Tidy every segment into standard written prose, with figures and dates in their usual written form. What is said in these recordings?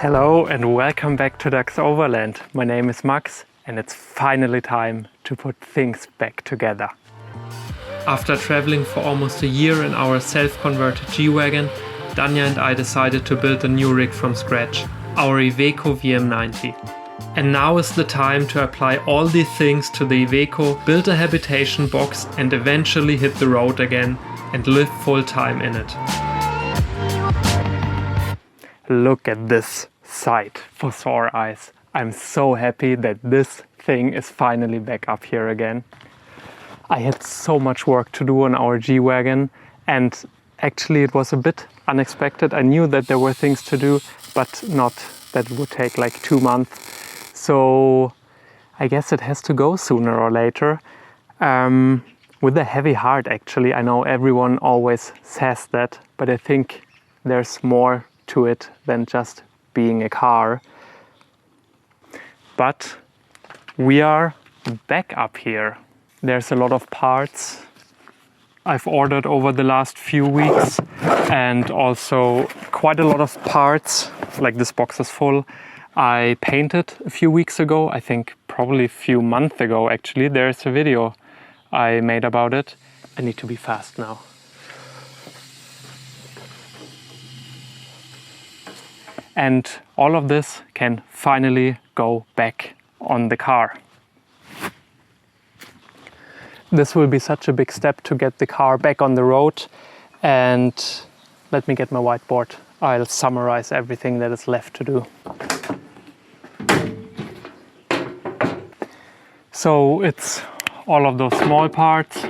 Hello and welcome back to Dax.Overland. My name is Max and it's finally time to put things back together. After traveling for almost a year in our self-converted G-Wagon, Danja and I decided to build a new rig from scratch, our Iveco VM90. And now is the time to apply all these things to the Iveco, build a habitation box and eventually hit the road again and live full time in it. Look at this sight for sore eyes. I'm so happy that this thing is finally back up here again. I had so much work to do on our G-Wagon and actually it was a bit unexpected. I knew that there were things to do, but not that it would take like 2 months. So I guess it has to go sooner or later. With a heavy heart actually. I know everyone always says that, but I think there's more to it than just being a car. But we are back up here. There's a lot of parts I've ordered over the last few weeks and also quite a lot of parts, like this box is full. I painted a few weeks ago, I think probably a few months ago actually. There's a video I made about it. I need to be fast now. And all of this can finally go back on the car. This will be such a big step to get the car back on the road. And let me get my whiteboard. I'll summarize everything that is left to do. So it's all of those small parts.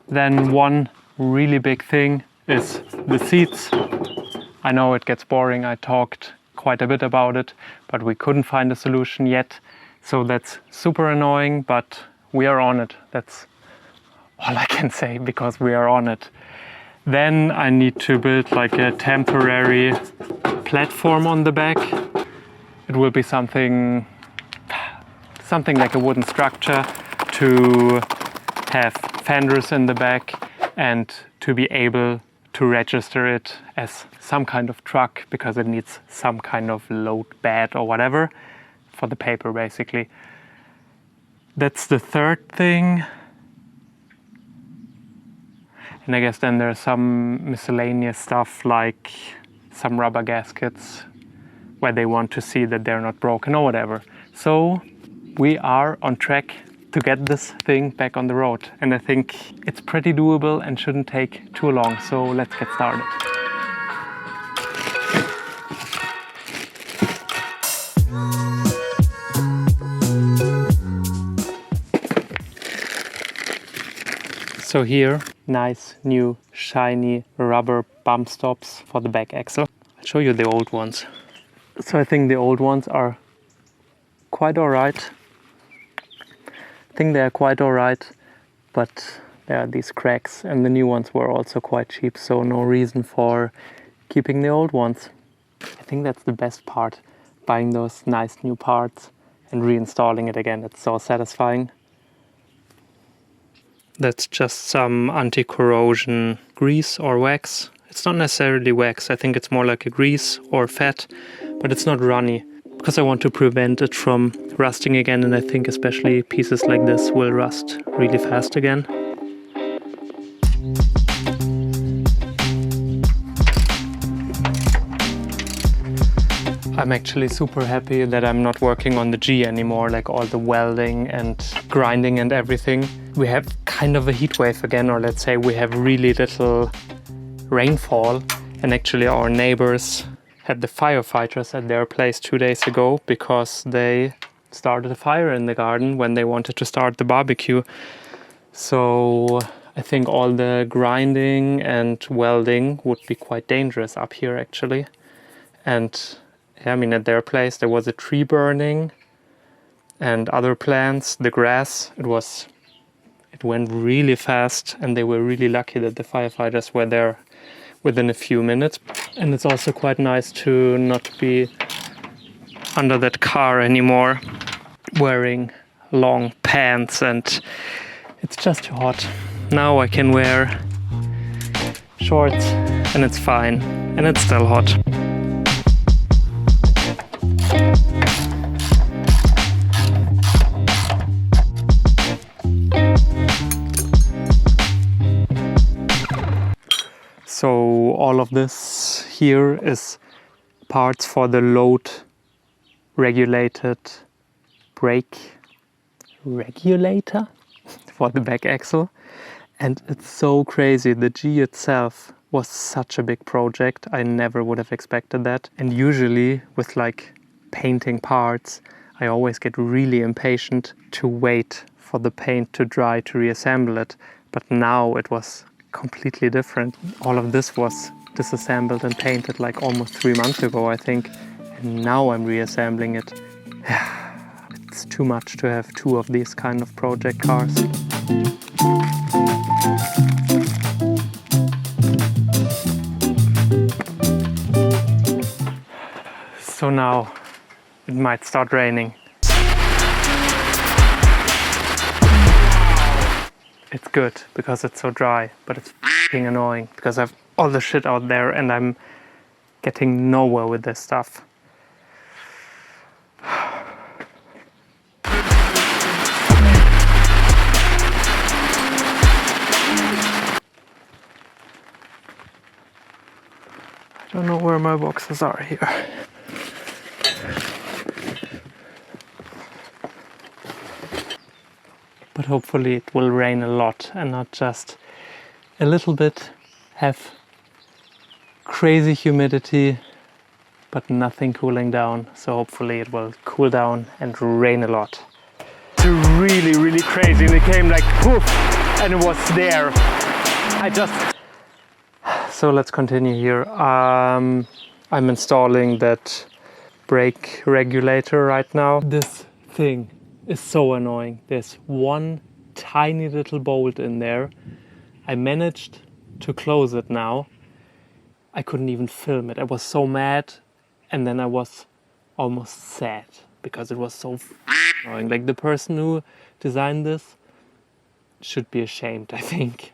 Then one really big thing is the seats. I know it gets boring, I talked quite a bit about it, but we couldn't find a solution yet. So that's super annoying, but we are on it. That's all I can say, because we are on it. Then I need to build like a temporary platform on the back. It will be something like a wooden structure to have fenders in the back and to be able to register it as some kind of truck, because it needs some kind of load bed or whatever for the paper basically. That's the third thing. And I guess then there's some miscellaneous stuff like some rubber gaskets where they want to see that they're not broken or whatever. So we are on track to get this thing back on the road. And I think it's pretty doable and shouldn't take too long. So let's get started. So here, nice new shiny rubber bump stops for the back axle. I'll show you the old ones. So I think the old ones are quite alright. I think they're quite alright, but there are these cracks and the new ones were also quite cheap, so no reason for keeping the old ones. I think that's the best part, buying those nice new parts and reinstalling it again. It's so satisfying. That's just some anti-corrosion grease or wax. It's not necessarily wax, I think it's more like a grease or fat, but it's not runny, because I want to prevent it from rusting again, and I think especially pieces like this will rust really fast again. I'm actually super happy that I'm not working on the G anymore, like all the welding and grinding and everything. We have kind of a heat wave again, or let's say we have really little rainfall, and actually our neighbors had the firefighters at their place 2 days ago because they started a fire in the garden when they wanted to start the barbecue. So I think all the grinding and welding would be quite dangerous up here actually. And I mean, at their place there was a tree burning and other plants, the grass, it went really fast, and they were really lucky that the firefighters were there within a few minutes. And it's also quite nice to not be under that car anymore, wearing long pants, and it's just too hot. Now I can wear shorts and it's fine, and it's still hot. all of this here is parts for the load regulated brake regulator for the back axle. And it's so crazy. The G itself was such a big project. I never would have expected that. And usually with like painting parts, I always get really impatient to wait for the paint to dry to reassemble it. But now it was completely different. All of this was disassembled and painted like almost 3 months ago, I think. And now I'm reassembling it. It's too much to have 2 of these kind of project cars. So now it might start raining. It's good because it's so dry, but it's f***ing annoying because I have all the shit out there and I'm getting nowhere with this stuff. I don't know where my boxes are here. But hopefully it will rain a lot and not just a little bit. Have crazy humidity, but nothing cooling down. So hopefully it will cool down and rain a lot. It's really, really crazy. And it came like poof, and it was there. So let's continue here. I'm installing that brake regulator right now. This thing is so annoying. There's one tiny little bolt in there. I managed to close it now. I couldn't even film it. I was so mad, and then I was almost sad because it was so annoying. Like, the person who designed this should be ashamed, I think.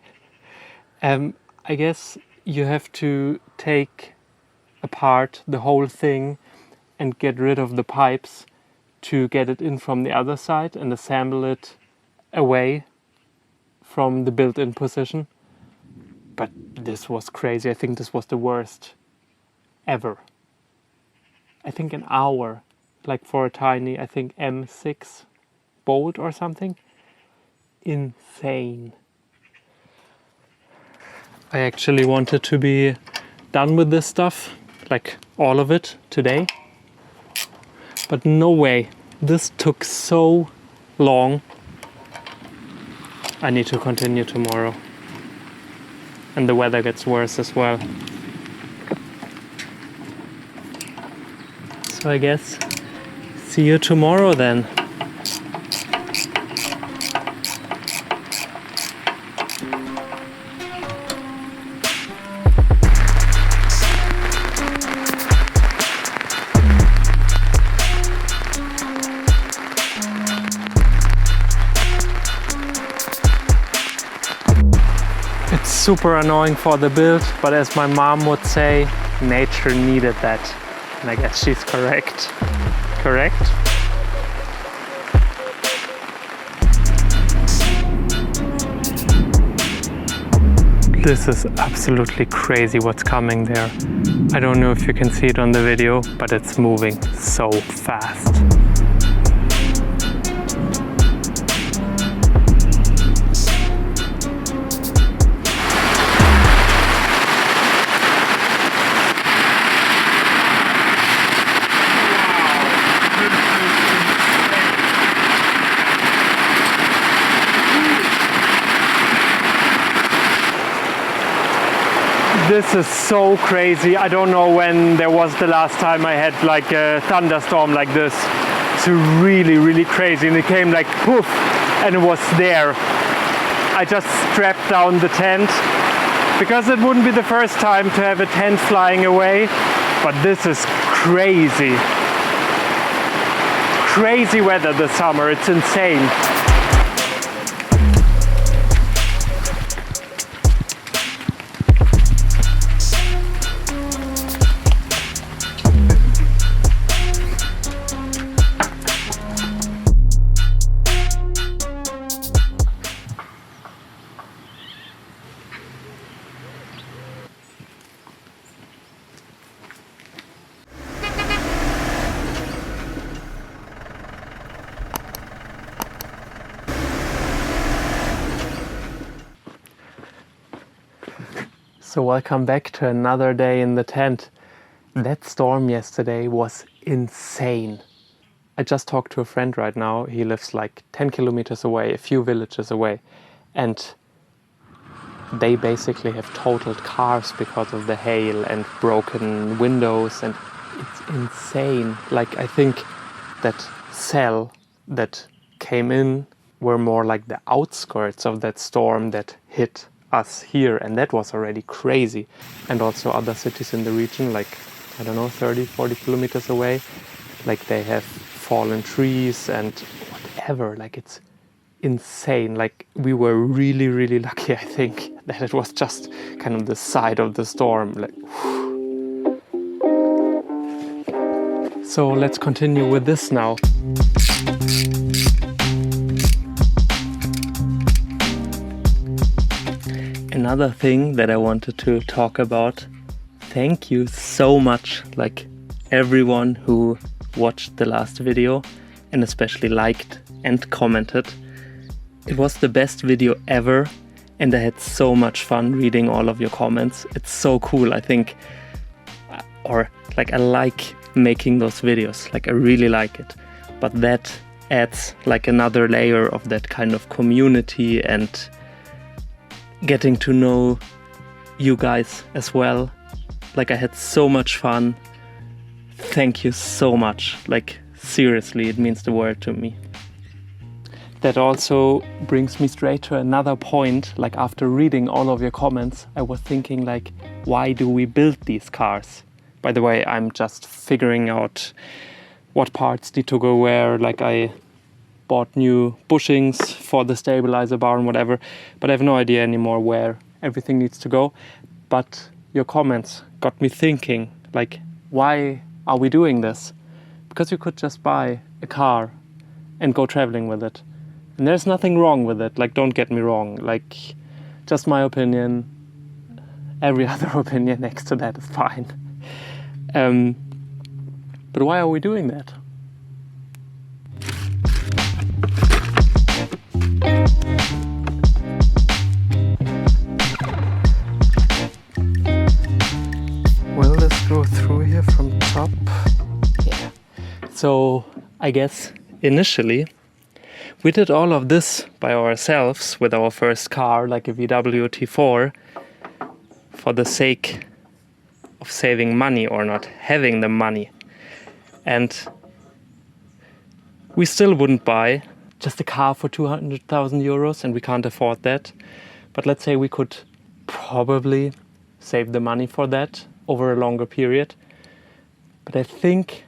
I guess you have to take apart the whole thing and get rid of the pipes to get it in from the other side and assemble it away from the built-in position. But this was crazy. I think this was the worst ever. I think an hour, like for a tiny, I think M6 bolt or something. Insane. I actually wanted to be done with this stuff, like all of it today. But no way. This took so long. I need to continue tomorrow. And the weather gets worse as well. So I guess see you tomorrow then. It's super annoying for the build, but as my mom would say, nature needed that. And I guess she's correct. Correct? This is absolutely crazy what's coming there. I don't know if you can see it on the video, but it's moving so fast. This is so crazy. I don't know when there was the last time I had like a thunderstorm like this. It's really, really crazy. And it came like poof, and it was there. I just strapped down the tent because it wouldn't be the first time to have a tent flying away. But this is crazy. Crazy weather this summer. It's insane. So welcome back to another day in the tent. That storm yesterday was insane. I just talked to a friend right now. He lives like 10 kilometers away, a few villages away. And they basically have totaled cars because of the hail and broken windows. And it's insane. Like, I think that cell that came in were more like the outskirts of that storm that hit us here, and that was already crazy. And also other cities in the region, like, I don't know, 30, 40 kilometers away, like they have fallen trees and whatever. Like, it's insane. Like, we were really, really lucky, I think, that it was just kind of the side of the storm. Like, whew. So let's continue with this now. Another thing that I wanted to talk about, thank you so much, like everyone who watched the last video and especially liked and commented. It was the best video ever and I had so much fun reading all of your comments. It's so cool, I think, or like I like making those videos, like I really like it. But that adds like another layer of that kind of community and getting to know you guys as well. Like, I had so much fun. Thank you so much. Like, seriously, it means the world to me. That also brings me straight to another point. Like, after reading all of your comments, I was thinking, like, why do we build these cars? By the way, I'm just figuring out what parts need to go where. Like, I bought new bushings for the stabilizer bar and whatever, but I have no idea anymore where everything needs to go. But your comments got me thinking, like, why are we doing this? Because you could just buy a car and go traveling with it. And there's nothing wrong with it, like, don't get me wrong. Like, just my opinion. Every other opinion next to that is fine. But why are we doing that? Will this go through here from top? Yeah. So I guess initially we did all of this by ourselves with our first car, like a VW T4, for the sake of saving money or not having the money. And we still wouldn't buy just a car for 200,000 euros, and we can't afford that. But let's say we could probably save the money for that over a longer period. But I think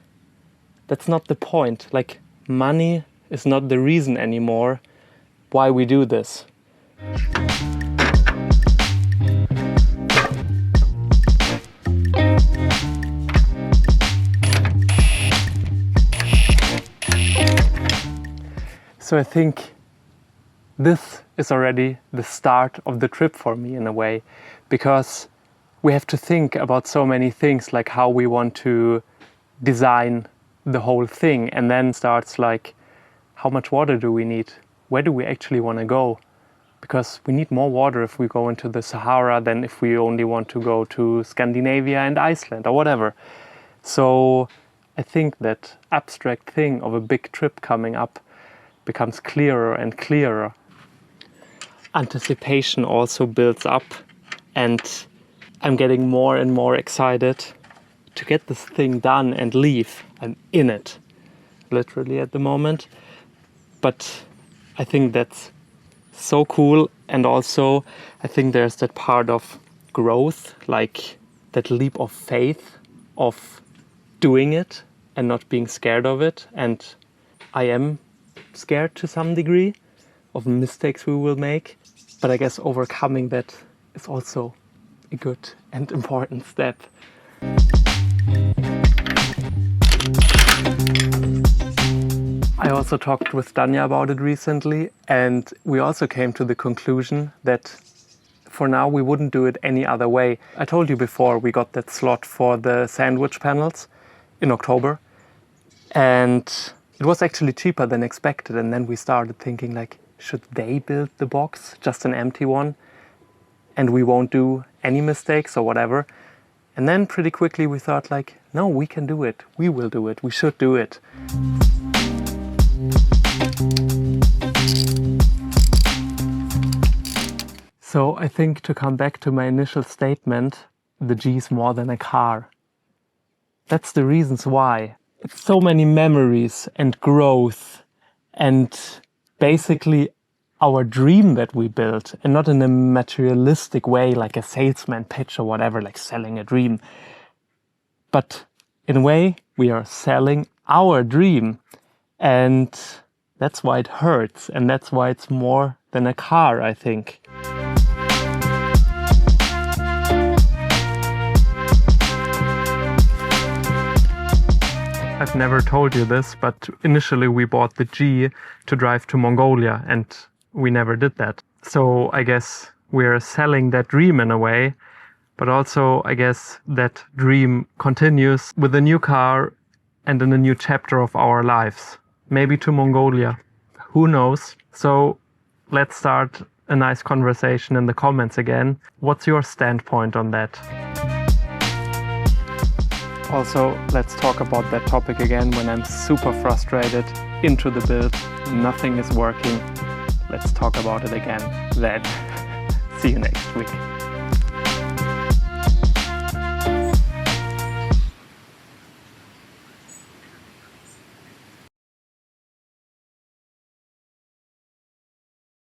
that's not the point. Like, money is not the reason anymore why we do this. So I think this is already the start of the trip for me in a way, because we have to think about so many things, like how we want to design the whole thing, and then starts like, how much water do we need? Where do we actually want to go? Because we need more water if we go into the Sahara than if we only want to go to Scandinavia and Iceland or whatever. So I think that abstract thing of a big trip coming up becomes clearer and clearer. Anticipation also builds up, and I'm getting more and more excited to get this thing done and leave. I'm in it, literally at the moment. But I think that's so cool, and also I think there's that part of growth, like that leap of faith of doing it and not being scared of it. And I am scared to some degree of mistakes we will make, but I guess overcoming that is also a good and important step. I also talked with Danja about it recently, and we also came to the conclusion that for now we wouldn't do it any other way. I told you before, we got that slot for the sandwich panels in October, and it was actually cheaper than expected. And then we started thinking, like, should they build the box, just an empty one, and we won't do any mistakes or whatever. And then pretty quickly we thought like, no, we can do it. We will do it. We should do it. So I think, to come back to my initial statement, the G is more than a car. That's the reasons why. It's so many memories and growth and basically our dream that we built, and not in a materialistic way like a salesman pitch or whatever, like selling a dream. But in a way, we are selling our dream, and that's why it hurts, and that's why it's more than a car, I think. I've never told you this, but initially we bought the G to drive to Mongolia, and we never did that. So I guess we're selling that dream in a way, but also I guess that dream continues with a new car and in a new chapter of our lives. Maybe to Mongolia. Who knows? So let's start a nice conversation in the comments again. What's your standpoint on that? Also, let's talk about that topic again when I'm super frustrated, into the build, nothing is working. Let's talk about it again then. See you next week.